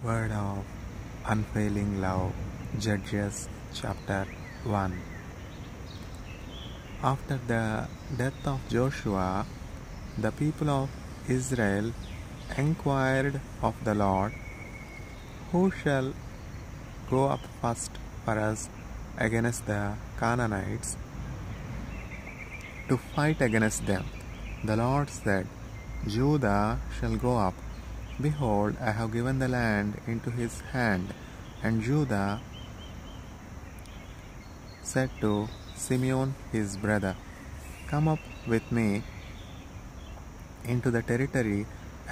Word of unfailing love, Judges chapter 1. After the death of Joshua, the people of Israel inquired of the Lord, "Who shall go up first for us against the Canaanites to fight against them?" The Lord said, "Judah shall go up. Behold, I have given the land into his hand." And Judah said to Simeon his brother, "Come up with me into the territory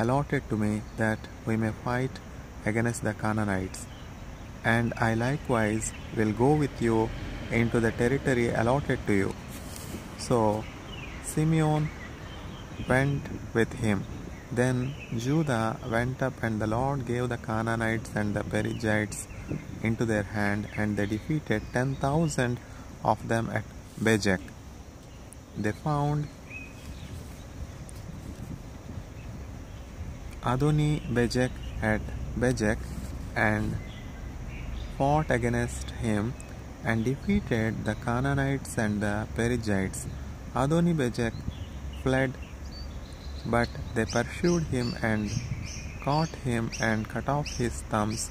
allotted to me, that we may fight against the Canaanites. And I likewise will go with you into the territory allotted to you." So Simeon went with him. Then Judah went up, and the Lord gave the Canaanites and the Perizzites into their hand, and they defeated 10,000 of them at Bezek. They found Adoni-Bezek at Bezek and fought against him and defeated the Canaanites and the Perizzites. Adoni-Bezek fled, but they pursued him and caught him and cut off his thumbs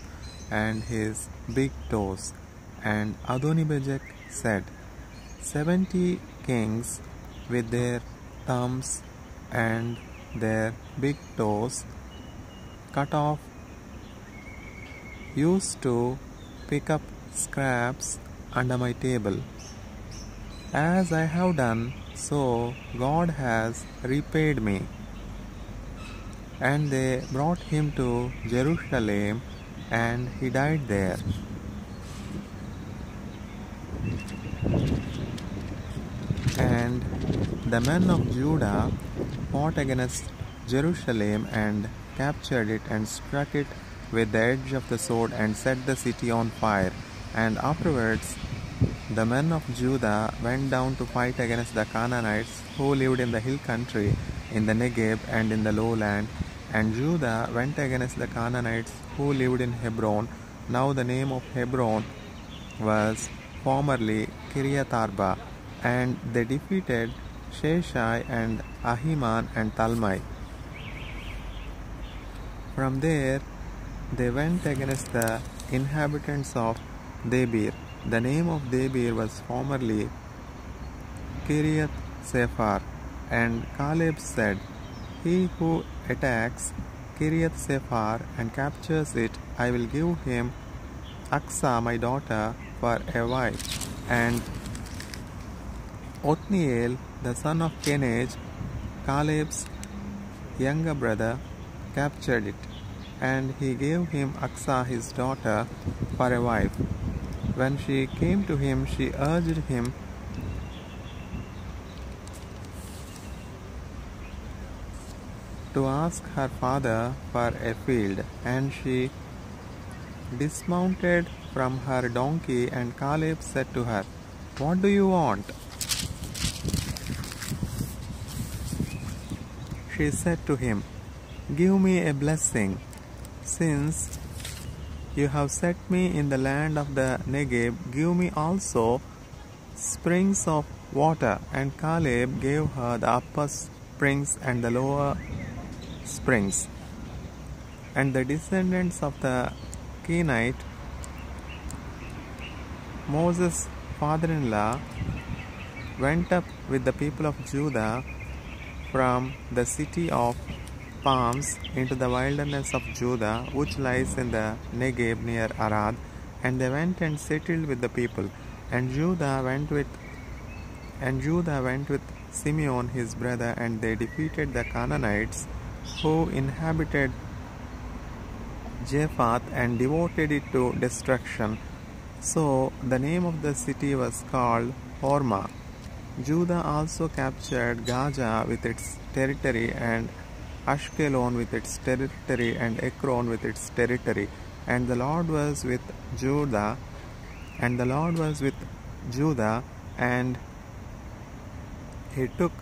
and his big toes. And Adoni-Bezek said, 70 kings with their thumbs and their big toes cut off used to pick up scraps under my table. As I have done, so God has repaid me. And they brought him to Jerusalem, and he died there. And the men of Judah fought against Jerusalem and captured it and struck it with the edge of the sword and set the city on fire. And afterwards the men of Judah went down to fight against the Canaanites who lived in the hill country, in the Negeb and in the lowland. And Judah went against the Canaanites who lived in Hebron. Now the name of Hebron was formerly Kiriath Arba. And they defeated Sheshai and Ahiman and Talmai. From there they went against the inhabitants of Debir. The name of Debir was formerly Kiriath Sephar. And Caleb said, "He who attacks Kiriath Sephar and captures it, I will give him Aksah my daughter for a wife." And Othniel the son of Kenaz, Caleb's younger brother, captured it, and he gave him Aksah his daughter for a wife. When she came to him, she urged him to ask her father for a field, and she dismounted from her donkey, and Caleb said to her, "What do you want?" She said to him, "Give me a blessing, since you have set me in the land of the Negeb. Give me also springs of water." And Caleb gave her the upper springs and the lower springs. And the descendants of the Kenite, Moses' father-in-law, went up with the people of Judah from the city of Palms into the wilderness of Judah, which lies in the Negeb near Arad, and they went and settled with the people. And Judah went with Simeon his brother, and they defeated the Canaanites who inhabited Japhath and devoted it to destruction. So the name of the city was called Hormah. Judah also captured Gaza with its territory, and Ashkelon with its territory, and Ekron with its territory. And the Lord was with Judah, and he took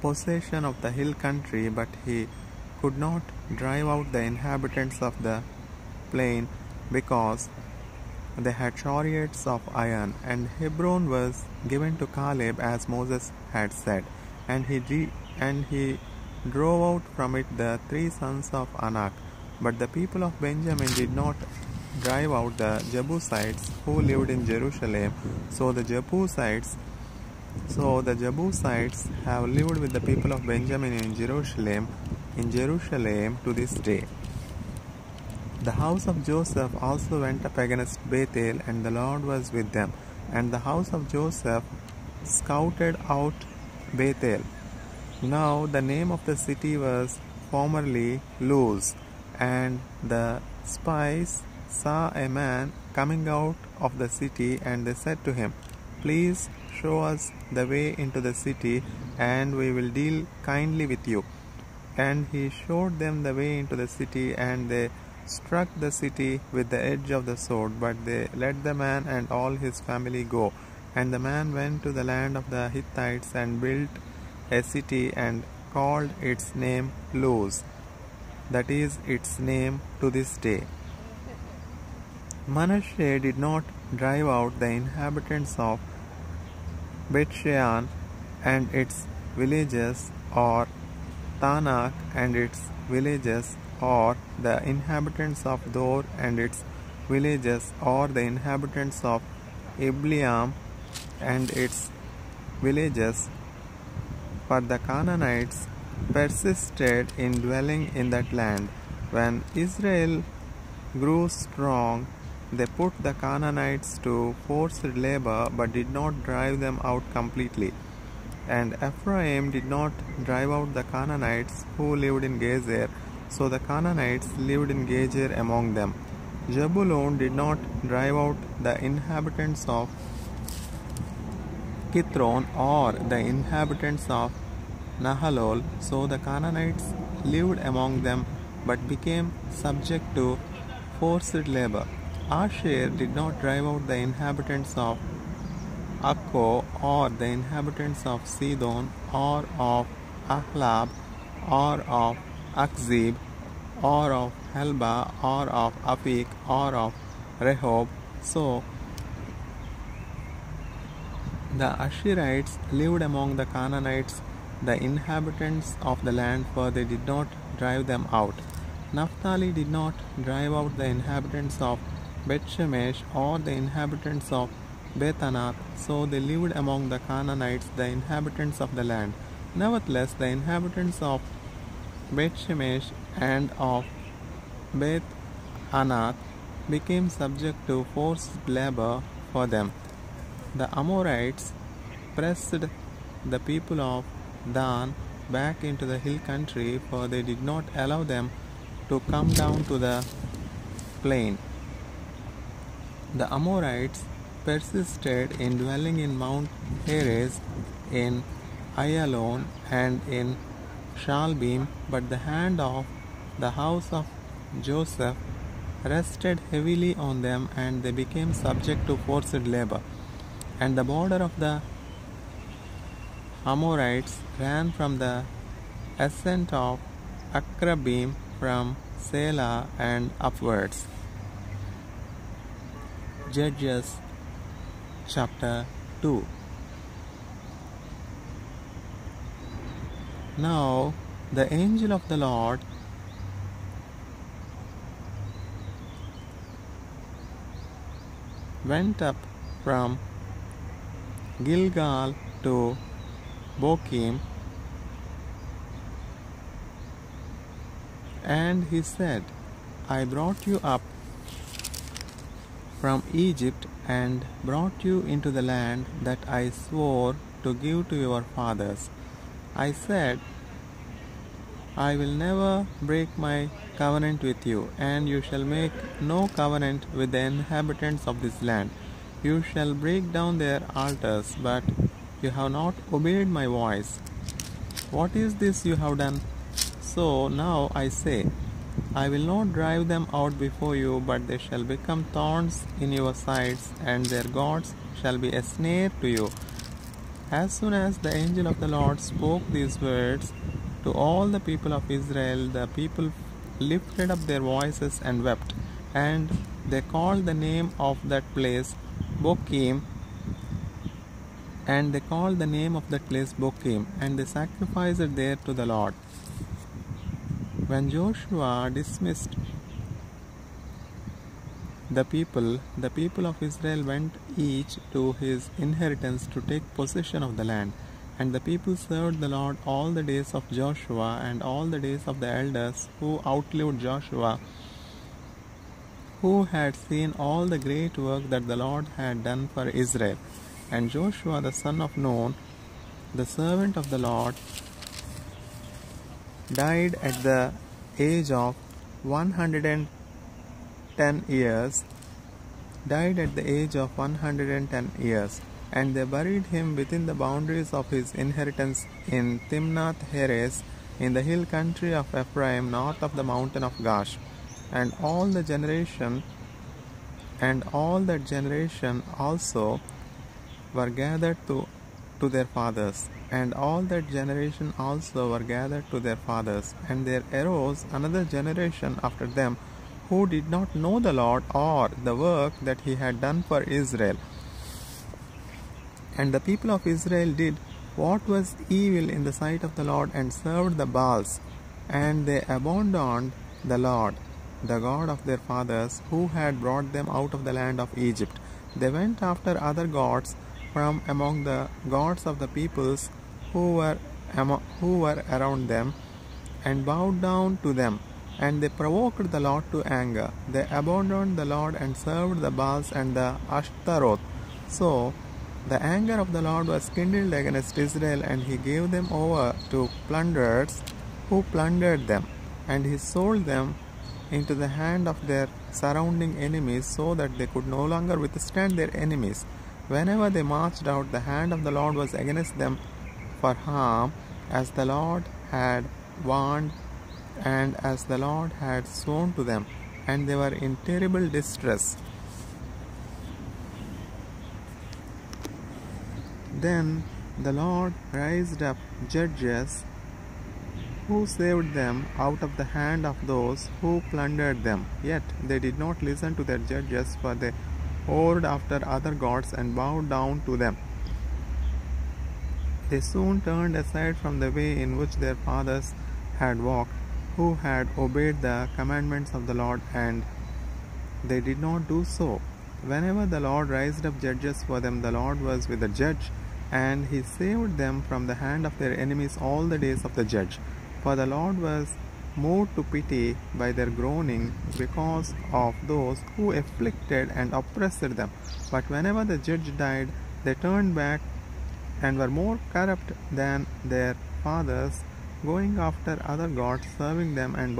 possession of the hill country, but he could not drive out the inhabitants of the plain because they had chariots of iron. And Hebron was given to Caleb as Moses had said, and he drove out from it the 3 sons of Anak. But the people of Benjamin did not drive out the Jebusites who lived in Jerusalem. So the Jebusites have lived with the people of Benjamin in Jerusalem to this day. The house of Joseph also went up against Bethel, and the Lord was with them. And the house of Joseph scouted out Bethel. Now the name of the city was formerly Luz. And the spies saw a man coming out of the city, and they said to him, "Please show us the way into the city, and we will deal kindly with you." And he showed them the way into the city, and they struck the city with the edge of the sword, but they let the man and all his family go. And the man went to the land of the Hittites and built a city and called its name Luz. That is its name to this day. Manasseh did not drive out the inhabitants of Bethshean and its villages, or Tanakh and its villages, or the inhabitants of Dor and its villages, or the inhabitants of Ibleam and its villages, for the Canaanites persisted in dwelling in that land. When Israel grew strong, they put the Canaanites to forced labor, but did not drive them out completely. And Ephraim did not drive out the Canaanites who lived in Gezer, so the Canaanites lived in Gezer among them. Jebulun did not drive out the inhabitants of Kithron or the inhabitants of Nahalol, so the Canaanites lived among them but became subject to forced labor. Asher did not drive out the inhabitants of Akko or the inhabitants of Sidon or of Ahlab or of Akzib or of Helba or of Apik or of Rehob. So the Asherites lived among the Canaanites, the inhabitants of the land, for they did not drive them out. Naphtali did not drive out the inhabitants of Bethshemesh or the inhabitants of Bethanath, so they lived among the Canaanites, the inhabitants of the land. Nevertheless, the inhabitants of Bethshemesh and of Beth-Anath became subject to forced labor for them. The Amorites pressed the people of Dan back into the hill country, for they did not allow them to come down to the plain. The Amorites persisted in dwelling in Mount Heres, in Ayalon, and in Shaalbim, but the hand of the house of Joseph rested heavily on them, and they became subject to forced labor. And the border of the Amorites ran from the ascent of Akrabim from Selah and upwards. Judges chapter 2. Now the angel of the Lord went up from Gilgal to Bochim, and he said, I brought you up from Egypt and brought you into the land that I swore to give to your fathers. I said, I will never break my covenant with you, and you shall make no covenant with the inhabitants of this land. You shall break down their altars, but you have not obeyed my voice. What is this you have done? So now I say, I will not drive them out before you, but they shall become thorns in your sides, and their gods shall be a snare to you. As soon as the angel of the Lord spoke these words to all the people of Israel, the people lifted up their voices and wept. And they called the name of that place Bokim, and they sacrificed there to the Lord. When Joshua dismissed the people of Israel went each to his inheritance to take possession of the land. And the people served the Lord all the days of Joshua and all the days of the elders who outlived Joshua, who had seen all the great work that the Lord had done for Israel. And Joshua the son of Nun, the servant of the Lord, died at the age of 110 years, and they buried him within the boundaries of his inheritance in Timnath-Heres, in the hill country of Ephraim, north of the mountain of Gash. And all that generation also were gathered to their fathers. And there arose another generation after them, who did not know the Lord or the work that he had done for Israel. And the people of Israel did what was evil in the sight of the Lord, and served the Baals. And they abandoned the Lord, the God of their fathers, who had brought them out of the land of Egypt. They went after other gods from among the gods of the peoples who were around them, and bowed down to them. And they provoked the Lord to anger. They abandoned the Lord and served the Baals and the Ashtaroth. So the anger of the Lord was kindled against Israel, and he gave them over to plunderers, who plundered them. And he sold them into the hand of their surrounding enemies, so that they could no longer withstand their enemies. Whenever they marched out, the hand of the Lord was against them for harm, as the Lord had warned, and as the Lord had sworn to them, and they were in terrible distress. Then the Lord raised up judges, who saved them out of the hand of those who plundered them. Yet they did not listen to their judges, for they whored after other gods and bowed down to them. They soon turned aside from the way in which their fathers had walked, who had obeyed the commandments of the Lord, and they did not do so. Whenever the Lord raised up judges for them, the Lord was with the judge, and he saved them from the hand of their enemies all the days of the judge. For the Lord was moved to pity by their groaning because of those who afflicted and oppressed them. But whenever the judge died, they turned back and were more corrupt than their fathers, going after other gods, serving them and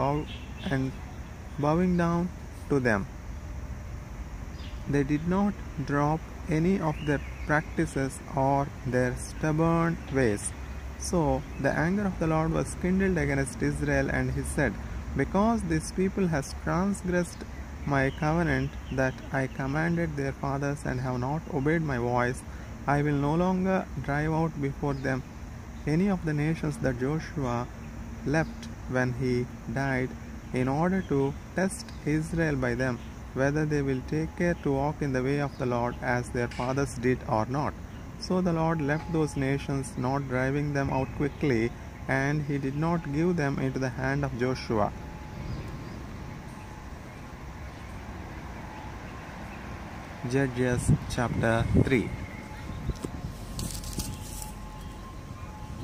bowing down to them. They did not drop any of their practices or their stubborn ways. So the anger of the Lord was kindled against Israel, and he said, Because this people has transgressed my covenant that I commanded their fathers, and have not obeyed my voice, I will no longer drive out before them any of the nations that Joshua left when he died, in order to test Israel by them, whether they will take care to walk in the way of the Lord as their fathers did or not. So the Lord left those nations, not driving them out quickly, and he did not give them into the hand of Joshua. Judges chapter 3.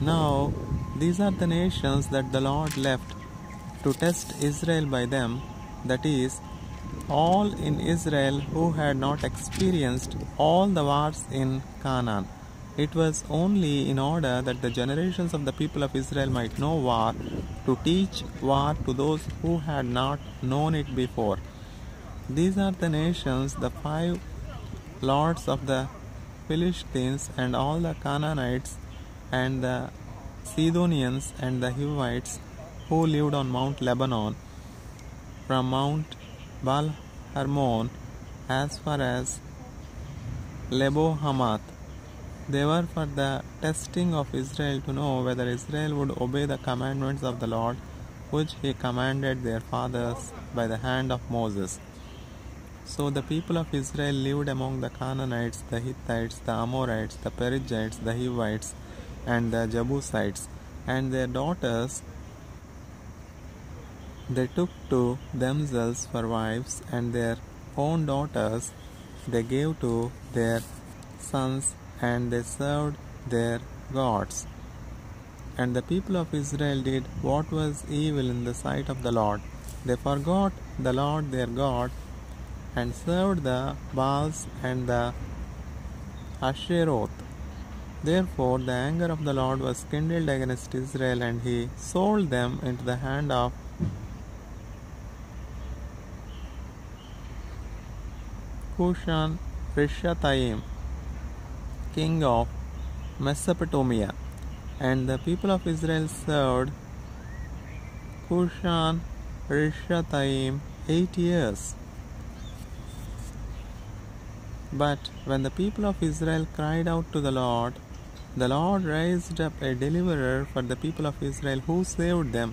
Now these are the nations that the Lord left to test Israel by them, that is, all in Israel who had not experienced all the wars in Canaan. It was only in order that the generations of the people of Israel might know war, to teach war to those who had not known it before. These are the nations, the 5 lords of the Philistines, and all the Canaanites, and the Sidonians, and the Hivites, who lived on Mount Lebanon, from Mount Baal Hermon as far as Lebo Hamath. They were for the testing of Israel, to know whether Israel would obey the commandments of the Lord, which he commanded their fathers by the hand of Moses. So the people of Israel lived among the Canaanites, the Hittites, the Amorites, the Perizzites, the Hivites, and the Jebusites, and their daughters they took to themselves for wives, and their own daughters they gave to their sons, and they served their gods. And the people of Israel did what was evil in the sight of the Lord. They forgot the Lord their God, and served the Baals and the Asheroth. Therefore the anger of the Lord was kindled against Israel, and he sold them into the hand of Cushan Rishathaim, king of Mesopotamia. And the people of Israel served Cushan Rishathaim 8 years. But when the people of Israel cried out to the Lord raised up a deliverer for the people of Israel, who saved them,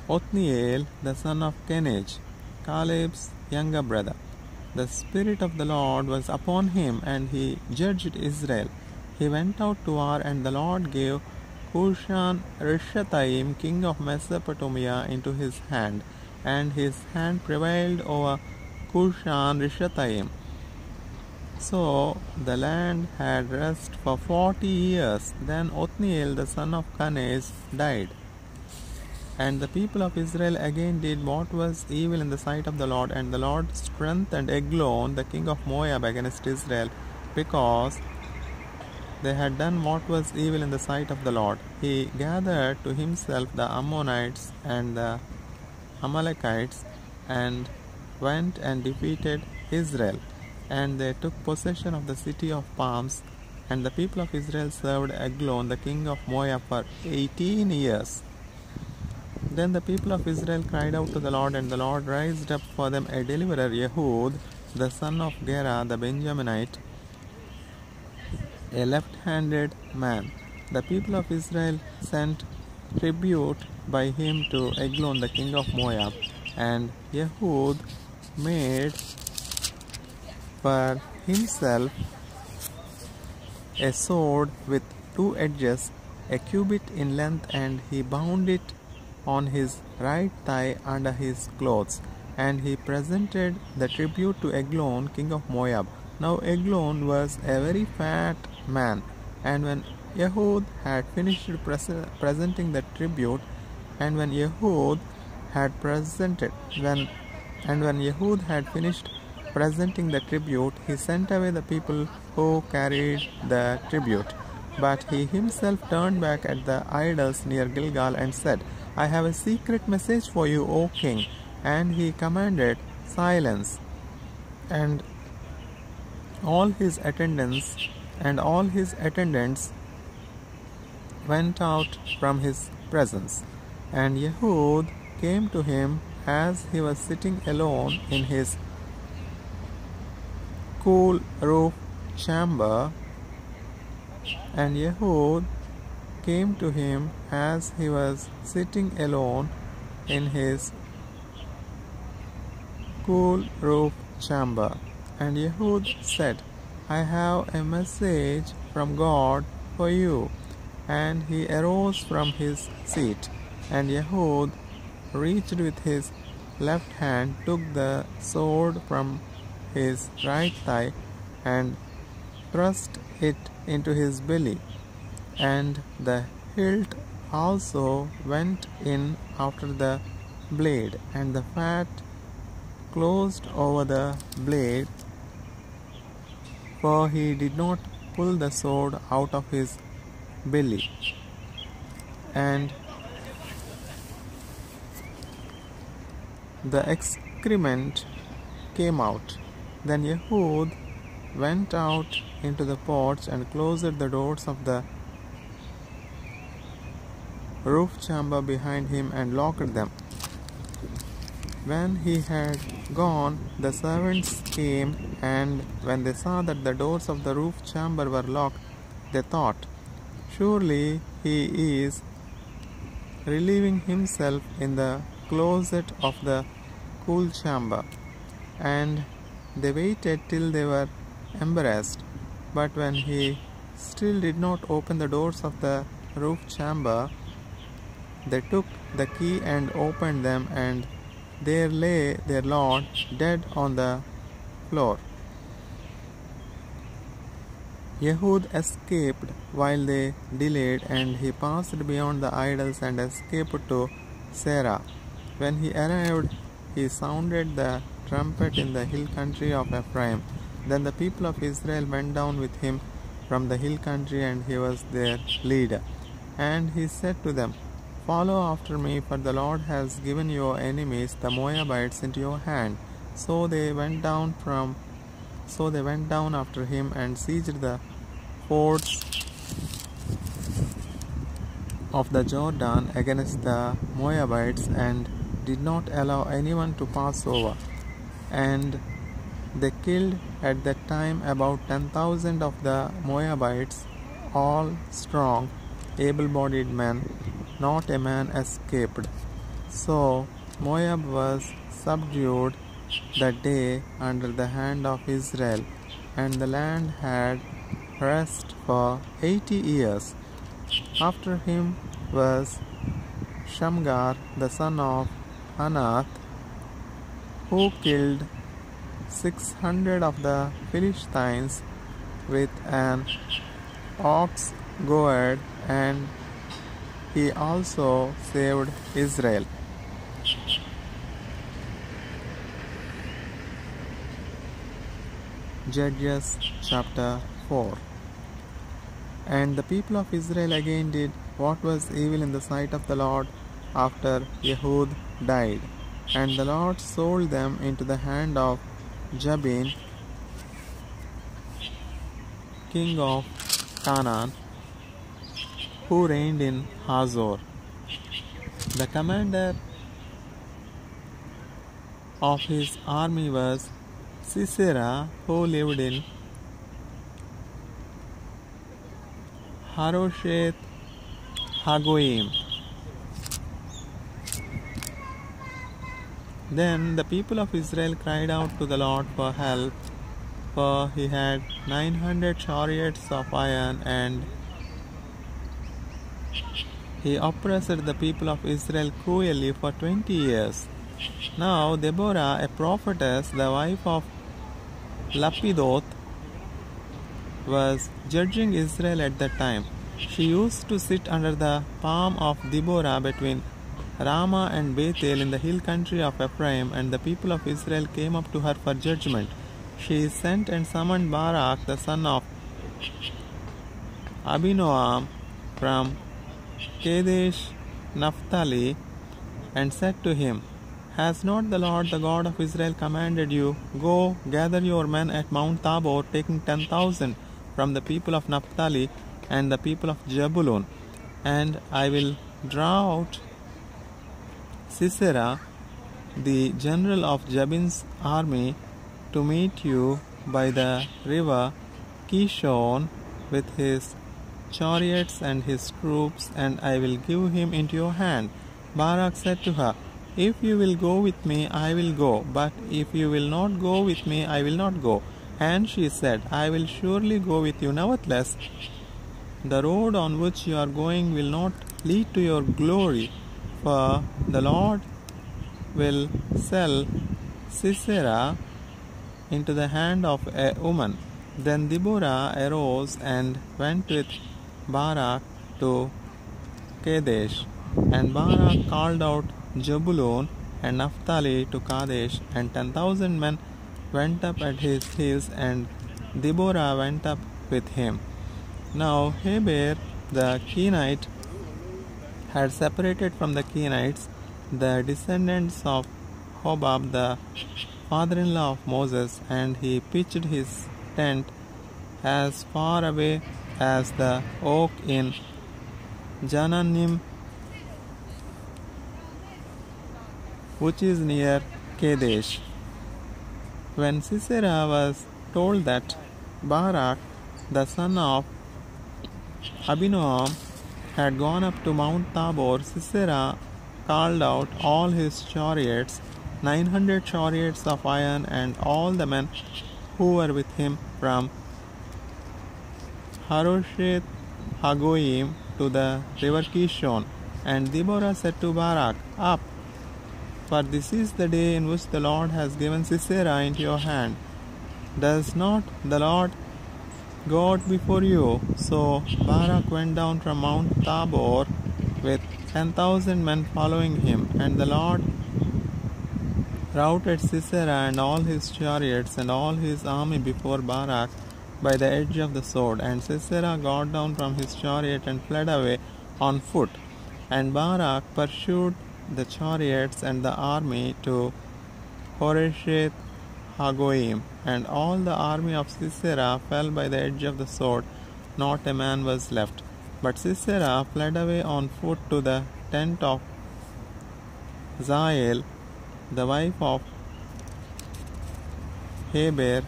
Othniel, the son of Kenaz, Caleb's younger brother. The Spirit of the Lord was upon him, and he judged Israel. He went out to war, and the Lord gave Cushan Rishathaim, king of Mesopotamia, into his hand, and his hand prevailed over Cushan Rishathaim. So the land had rest for 40 years. Then Othniel, the son of Kenaz, died. And the people of Israel again did what was evil in the sight of the Lord, and the Lord strengthened Eglon, the king of Moab, against Israel, because they had done what was evil in the sight of the Lord. He gathered to himself the Ammonites and the Amalekites, and went and defeated Israel, and they took possession of the city of palms. And the people of Israel served Eglon, the king of Moab, for 18 years. Then the people of Israel cried out to the Lord, and the Lord raised up for them a deliverer, Ehud, the son of Gera, the Benjaminite, a left-handed man. The people of Israel sent tribute by him to Eglon, the king of Moab, and Ehud made for himself a sword with 2 edges, a cubit in length, and he bound it on his right thigh under his clothes. And he presented the tribute to Eglon, king of Moab. Now Eglon was a very fat man, and when Ehud had finished presenting the tribute, and when Ehud had finished presenting the tribute, he sent away the people who carried the tribute. But he himself turned back at the idols near Gilgal and said, I have a secret message for you, O king. And he commanded silence, and all his attendants went out from his presence. And Ehud came to him as he was sitting alone in his cool roof chamber. And Ehud came to him as he was sitting alone in his cool roof chamber. And Ehud said, I have a message from God for you. And he arose from his seat. And Ehud reached with his left hand, took the sword from his right thigh, and thrust it into his belly. And the hilt also went in after the blade, and the fat closed over the blade, for he did not pull the sword out of his belly. And the excrement came out. Then Ehud went out into the porch and closed the doors of the roof chamber behind him and locked them. When he had gone, the servants came, and when they saw that the doors of the roof chamber were locked, they thought, surely he is relieving himself in the closet of the cool chamber. and they waited till they were embarrassed. But when he still did not open the doors of the roof chamber, they took the key and opened them, and there lay their Lord dead on the floor. Ehud escaped while they delayed, and he passed beyond the idols and escaped to Serah. When he arrived, he sounded the trumpet in the hill country of Ephraim. Then the people of Israel went down with him from the hill country, and he was their leader. And he said to them, "Follow after me, for the Lord has given your enemies, the Moabites, into your hand." So they went down after him and seized the fords of the Jordan against the Moabites, and did not allow anyone to pass over. And they killed at that time about 10,000 of the Moabites, all strong, able-bodied men. Not a man escaped. So Moab was subdued that day under the hand of Israel, and the land had rest for 80 years. After him was Shamgar the son of Anath, who killed 600 of the Philistines with an ox goad, and he also saved Israel. Judges chapter 4. And the people of Israel again did what was evil in the sight of the Lord after Ehud died. And the Lord sold them into the hand of Jabin, king of Canaan, who reigned in Hazor. The commander of his army was Sisera, who lived in Harosheth Hagoyim. Then the people of Israel cried out to the Lord for help, for he had 900 chariots of iron, and he oppressed the people of Israel cruelly for 20 years. Now Deborah, a prophetess, the wife of Lapidoth, was judging Israel at that time. She used to sit under the palm of Deborah between Ramah and Bethel in the hill country of Ephraim, and the people of Israel came up to her for judgment. She sent and summoned Barak the son of Abinoam from Kadesh Naphtali, and said to him, "Has not the Lord, the God of Israel, commanded you, go, gather your men at Mount Tabor, taking 10,000 from the people of Naphtali and the people of Jebulun, and I will draw out Sisera, the general of Jabin's army, to meet you by the river Kishon with his chariots and his troops, and I will give him into your hand." Barak said to her, "If you will go with me, I will go, but if you will not go with me, I will not go." And she said, "I will surely go with you. Nevertheless, the road on which you are going will not lead to your glory, for the Lord will sell Sisera into the hand of a woman." Then Deborah arose and went with Barak to Kadesh, and Barak called out Jebulun and Naphtali to Kadesh, and 10,000 men went up at his heels, and Deborah went up with him. Now Heber the Kenite had separated from the Kenites, the descendants of Hobab, the father-in-law of Moses, and he pitched his tent as far away as the oak in Jananim, which is near Kadesh. When Sisera was told that Barak, the son of Abinoam, had gone up to Mount Tabor, Sisera called out all his chariots 900 chariots of iron, and all the men who were with him from Harosheth Hagoyim to the river Kishon. And Deborah said to Barak, Up, for this is the day in which the Lord has given Sisera into your hand. Does not the Lord go out before you? So Barak went down from Mount Tabor with 10,000 men following him, and the Lord routed Sisera and all his chariots and all his army before Barak by the edge of the sword. And Sisera got down from his chariot and fled away on foot. And Barak pursued the chariots and the army to Harosheth Hagoyim, and all the army of Sisera fell by the edge of the sword, not a man was left. But Sisera fled away on foot to the tent of Jael, the wife of Heber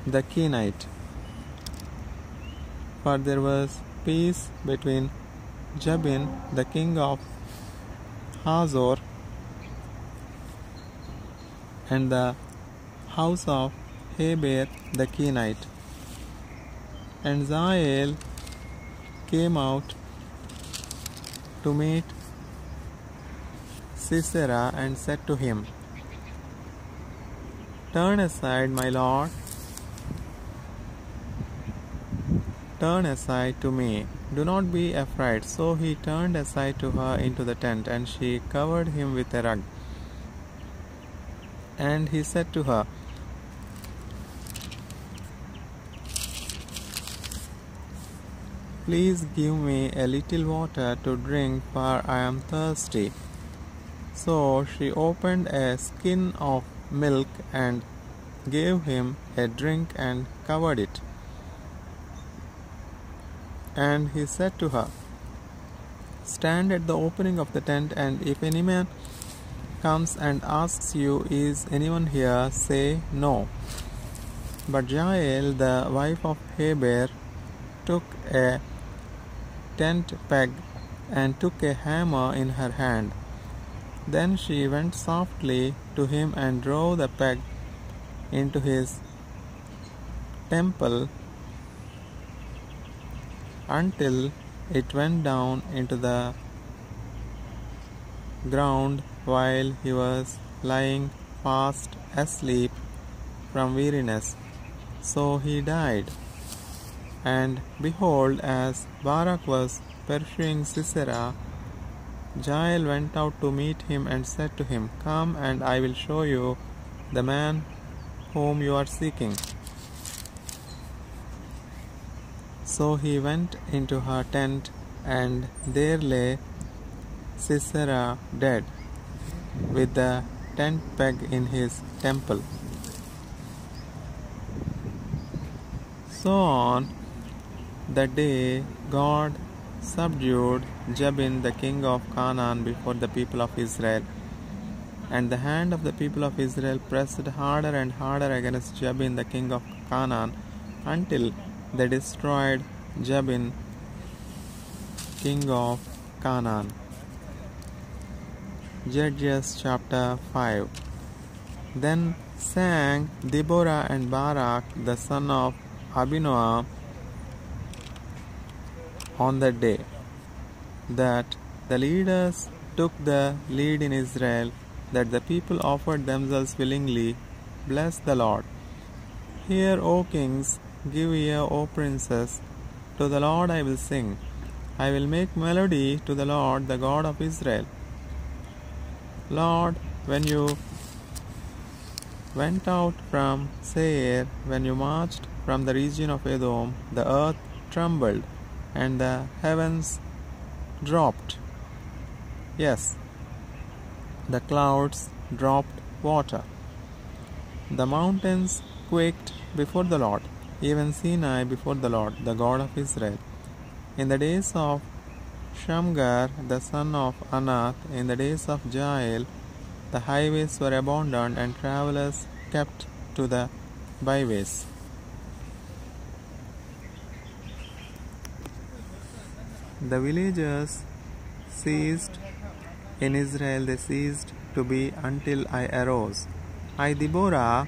the Kenite. For there was peace between Jabin, the king of Hazor, and the house of Heber the Kenite. And Jael came out to meet Sisera and said to him, Turn aside, my lord, turn aside to me, do not be afraid. So he turned aside to her into the tent, and she covered him with a rug. And he said to her, Please give me a little water to drink, for I am thirsty. So she opened a skin of milk and gave him a drink and covered it. And he said to her, Stand at the opening of the tent, and if any man comes and asks you, Is anyone here? Say, No. But Jael, the wife of Heber, took a tent peg and took a hammer in her hand. Then she went softly to him and drove the peg into his temple until it went down into the ground while he was lying fast asleep from weariness. So he died. And behold, as Barak was pursuing Sisera, Jael went out to meet him and said to him, Come, and I will show you the man whom you are seeking. So he went into her tent, and there lay Sisera dead, with the tent peg in his temple. So on that day God subdued Jabin, the king of Canaan, before the people of Israel. And the hand of the people of Israel pressed harder and harder against Jabin, the king of Canaan, until they destroyed Jabin, king of Canaan. Judges chapter 5. Then sang Deborah and Barak, the son of Abinoam, on that day, that the leaders took the lead in Israel, that the people offered themselves willingly. Bless the Lord. Hear, O kings, give ear, O princes, to the Lord I will sing. I will make melody to the Lord, the God of Israel. Lord, when you went out from Seir, when you marched from the region of Edom, the earth trembled, and the heavens dropped. Yes, the clouds dropped water. The mountains quaked before the Lord, even Sinai before the Lord, the God of Israel. In the days of Shamgar, the son of Anath, in the days of Jael, the highways were abundant, and travelers kept to the byways. The villagers ceased In Israel they ceased to be until I arose. I, Deborah,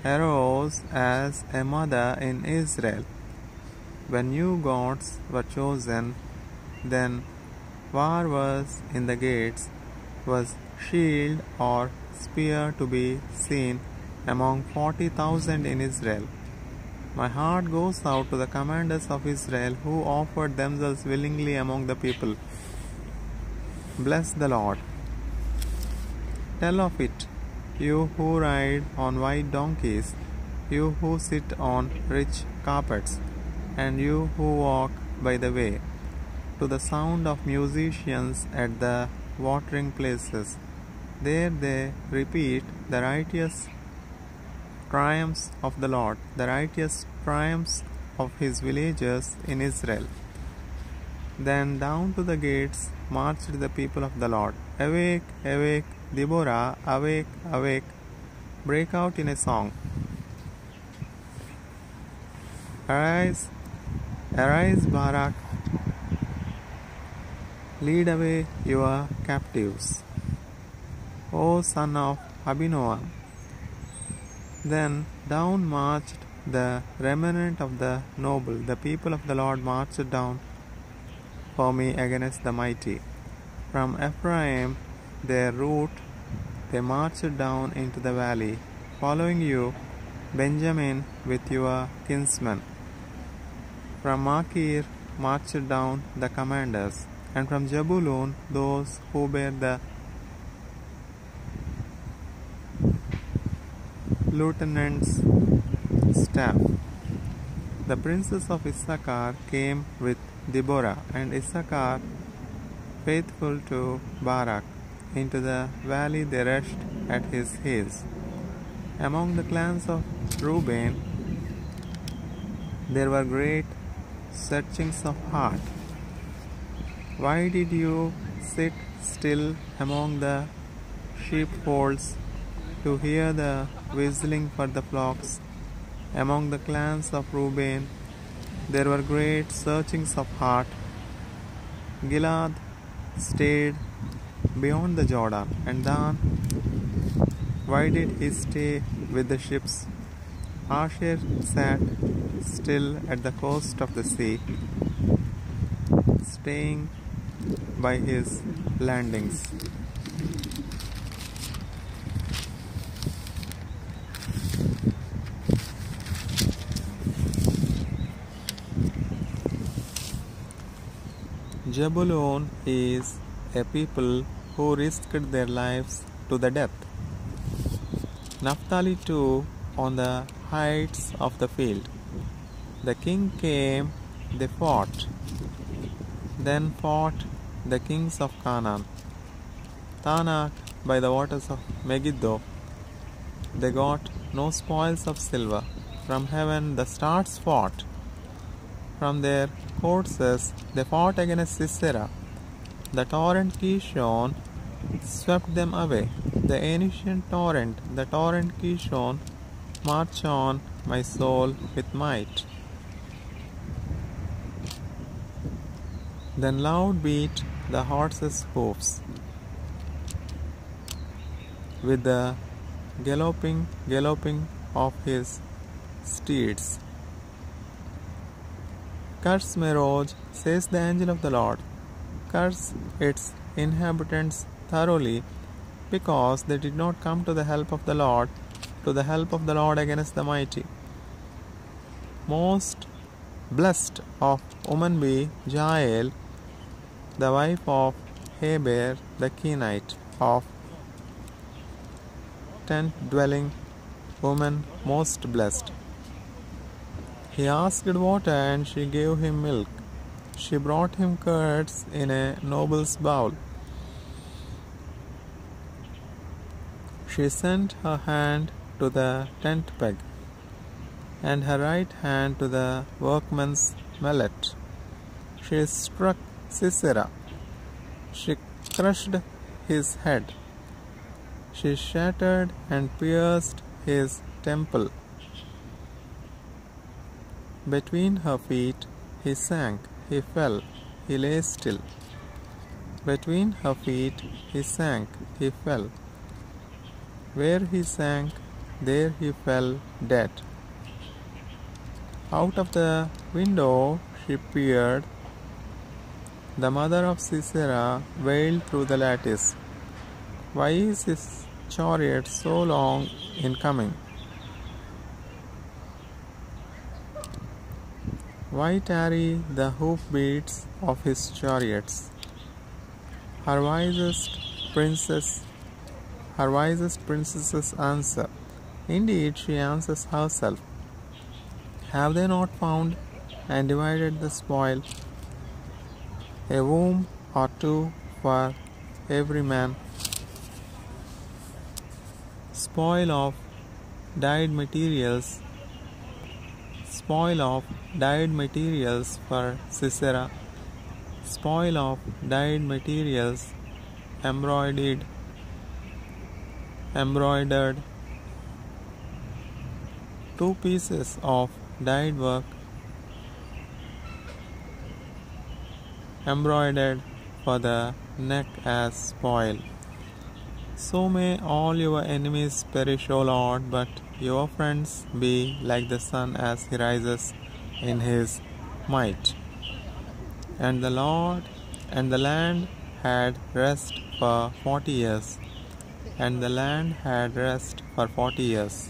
arose as a mother in Israel. When new gods were chosen, then war was in the gates, was shield or spear to be seen among 40,000 in Israel. My heart goes out to the commanders of Israel who offered themselves willingly among the people. Bless the Lord. Tell of it, you who ride on white donkeys, you who sit on rich carpets, and you who walk by the way, to the sound of musicians at the watering places. There they repeat the righteous triumphs of the Lord, the righteous triumphs of his villagers in Israel. Then down to the gates marched the people of the Lord. Awake, awake, Deborah, awake, awake, break out in a song. Arise, arise, Barak, lead away your captives, O son of Abinoam. Then down marched the remnant of the noble. The people of the Lord marched down for me against the mighty. From Ephraim, their root, they marched down into the valley. Following you, Benjamin with your kinsmen. From Machir marched down the commanders, and from Jebulun those who bear the lieutenant's staff. The princes of Issachar came with Deborah, and Issachar, faithful to Barak, into the valley they rushed at his heels. Among the clans of Reuben there were great searchings of heart. Why did you sit still among the sheepfolds to hear the whistling for the flocks? Among the clans of Reuben there were great searchings of heart. Gilad stayed beyond the Jordan, and Dan, why did he stay with the ships? Asher sat still at the coast of the sea, staying by his landings. Jebulun is a people who risked their lives to the death. Naphtali too on the heights of the field. The king came, they fought. Then fought the kings of Canaan. Tanakh by the waters of Megiddo. They got no spoils of silver. From heaven the stars fought. From their courses they fought against Sisera. The torrent Kishon swept them away. The ancient torrent, the torrent Kishon, march on, my soul, with might. Then loud beat the horses' hoofs with the galloping of his steeds. Curse Meroz, says the angel of the Lord. Curse its inhabitants thoroughly, because they did not come to the help of the Lord, against the mighty. Most blessed of woman be Jael, the wife of Heber the Kenite, of tent-dwelling woman most blessed. He asked water, and she gave him milk. She brought him curds in a noble's bowl. She sent her hand to the tent peg, and her right hand to the workman's mallet. She struck Sisera. She crushed his head. She shattered and pierced his temple. Between her feet he sank, he fell, he lay still. Between her feet he sank, he fell. Where he sank, there he fell dead. Out of the window she peered. The mother of Sisera wailed through the lattice. Why is his chariot so long in coming? Why tarry the hoofbeats of his chariots? Her wisest princesses answer. Indeed, she answers herself. Have they not found and divided the spoil? A womb or two for every man. Spoil of dyed materials for Sisera. Spoil of dyed materials, embroidered. Two pieces of dyed work, embroidered for the neck as spoil. So may all your enemies perish, O Lord, but your friends be like the sun as he rises in his might. And the land had rest for 40 years. And the land had rest for 40 years.